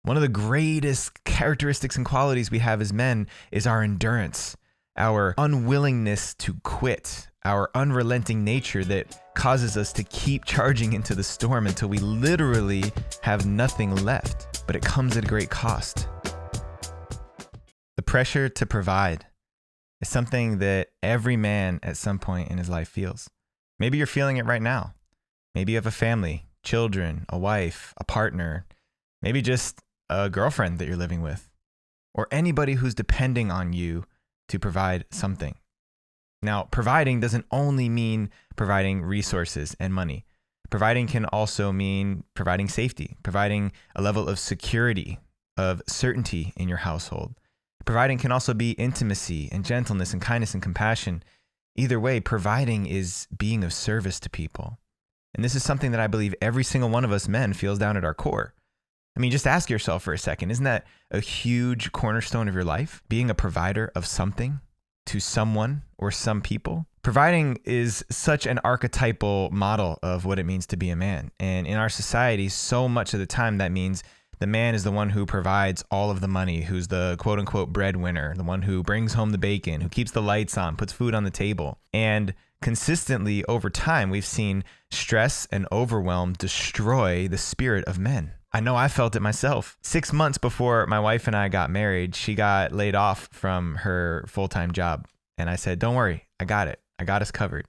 One of the greatest characteristics and qualities we have as men is our endurance, our unwillingness to quit, our unrelenting nature that causes us to keep charging into the storm until we literally have nothing left. But it comes at a great cost. The pressure to provide is something that every man at some point in his life feels. Maybe you're feeling it right now. Maybe you have a family, children, a wife, a partner, maybe just a girlfriend that you're living with, or anybody who's depending on you to provide something. Now, providing doesn't only mean providing resources and money. Providing can also mean providing safety, providing a level of security, of certainty in your household. Providing can also be intimacy and gentleness and kindness and compassion. Either way, providing is being of service to people. And this is something that I believe every single one of us men feels down at our core. I mean, just ask yourself for a second, isn't that a huge cornerstone of your life? Being a provider of something to someone or some people? Providing is such an archetypal model of what it means to be a man. And in our society, so much of the time that means the man is the one who provides all of the money, who's the quote unquote breadwinner, the one who brings home the bacon, who keeps the lights on, puts food on the table. And consistently over time, we've seen stress and overwhelm destroy the spirit of men. I know I felt it myself. 6 months before my wife and I got married, she got laid off from her full-time job. And I said, don't worry, I got it. I got us covered.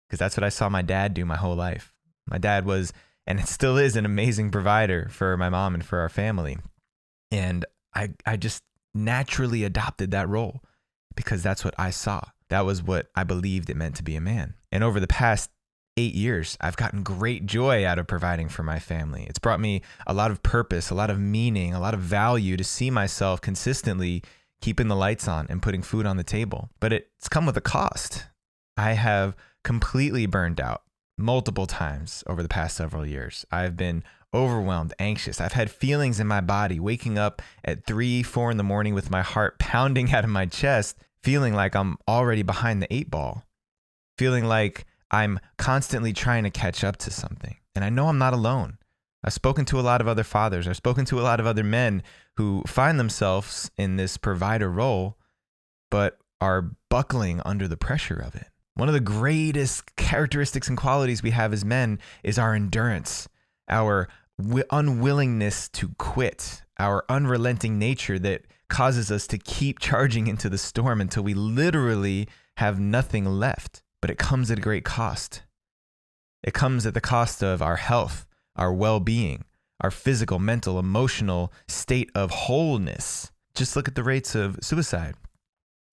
Because that's what I saw my dad do my whole life. My dad was, and it still is, an amazing provider for my mom and for our family. And I just naturally adopted that role because that's what I saw. That was what I believed it meant to be a man. And over the past 8 years, I've gotten great joy out of providing for my family. It's brought me a lot of purpose, a lot of meaning, a lot of value to see myself consistently keeping the lights on and putting food on the table. But it's come with a cost. I have completely burned out multiple times over the past several years. I've been overwhelmed, anxious. I've had feelings in my body, waking up at 3, 4 in the morning with my heart pounding out of my chest, feeling like I'm already behind the 8 ball, feeling like I'm constantly trying to catch up to something. And I know I'm not alone. I've spoken to a lot of other fathers. I've spoken to a lot of other men who find themselves in this provider role, but are buckling under the pressure of it. One of the greatest characteristics and qualities we have as men is our endurance, our unwillingness to quit, our unrelenting nature that causes us to keep charging into the storm until we literally have nothing left. But it comes at a great cost. It comes at the cost of our health, our well-being, our physical, mental, emotional state of wholeness. Just look at the rates of suicide.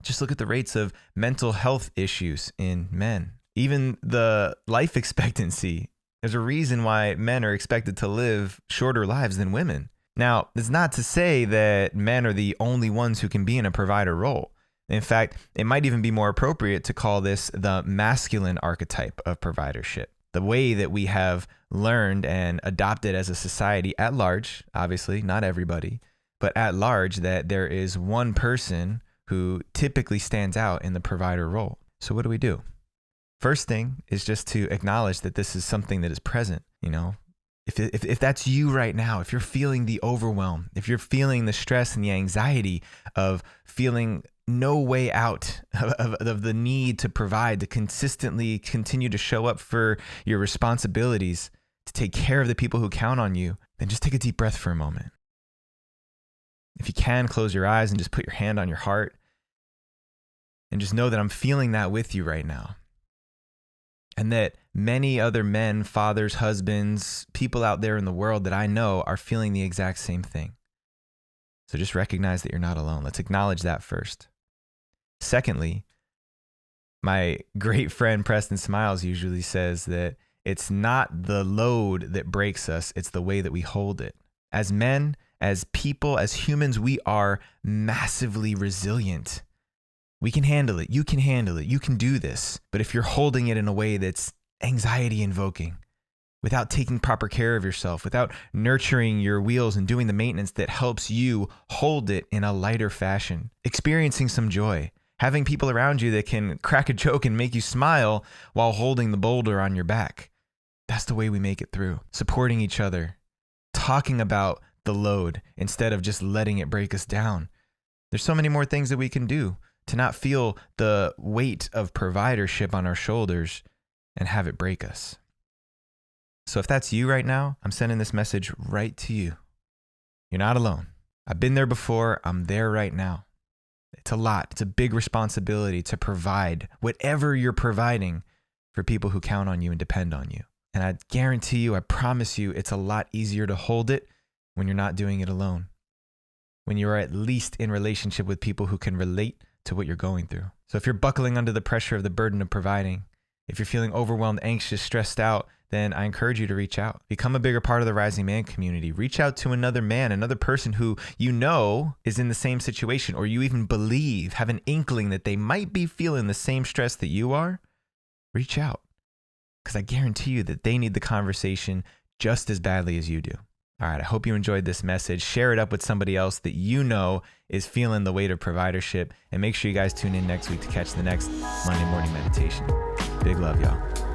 Just look at the rates of mental health issues in men. Even the life expectancy. There's a reason why men are expected to live shorter lives than women. Now, it's not to say that men are the only ones who can be in a provider role. In fact, it might even be more appropriate to call this the masculine archetype of providership. The way that we have learned and adopted as a society at large, obviously not everybody, but at large, that there is one person who typically stands out in the provider role. So what do? First thing is just to acknowledge that this is something that is present. You know, if that's you right now, if you're feeling the overwhelm, if you're feeling the stress and the anxiety of feeling no way out of the need to provide, to consistently continue to show up for your responsibilities, to take care of the people who count on you, then just take a deep breath for a moment. If you can, close your eyes and just put your hand on your heart and just know that I'm feeling that with you right now. And that many other men, fathers, husbands, people out there in the world that I know are feeling the exact same thing. So just recognize that you're not alone. Let's acknowledge that first. Secondly, my great friend Preston Smiles usually says that it's not the load that breaks us, it's the way that we hold it. As men, as people, as humans, we are massively resilient. We can handle it. You can handle it. You can do this. But if you're holding it in a way that's anxiety invoking, without taking proper care of yourself, without nurturing your wheels and doing the maintenance that helps you hold it in a lighter fashion, experiencing some joy, having people around you that can crack a joke and make you smile while holding the boulder on your back. That's the way we make it through. Supporting each other, talking about the load instead of just letting it break us down. There's so many more things that we can do to not feel the weight of providership on our shoulders and have it break us. So if that's you right now, I'm sending this message right to you. You're not alone. I've been there before. I'm there right now. It's a lot. It's a big responsibility to provide whatever you're providing for people who count on you and depend on you. And I guarantee you, I promise you, it's a lot easier to hold it when you're not doing it alone. When you're at least in relationship with people who can relate to what you're going through. So if you're buckling under the pressure of the burden of providing, if you're feeling overwhelmed, anxious, stressed out, then I encourage you to reach out. Become a bigger part of the Rising Man community. Reach out to another man, another person who you know is in the same situation, or you even believe, have an inkling that they might be feeling the same stress that you are. Reach out, because I guarantee you that they need the conversation just as badly as you do. All right, I hope you enjoyed this message. Share it up with somebody else that you know is feeling the weight of providership. And make sure you guys tune in next week to catch the next Monday morning meditation. Big love, y'all.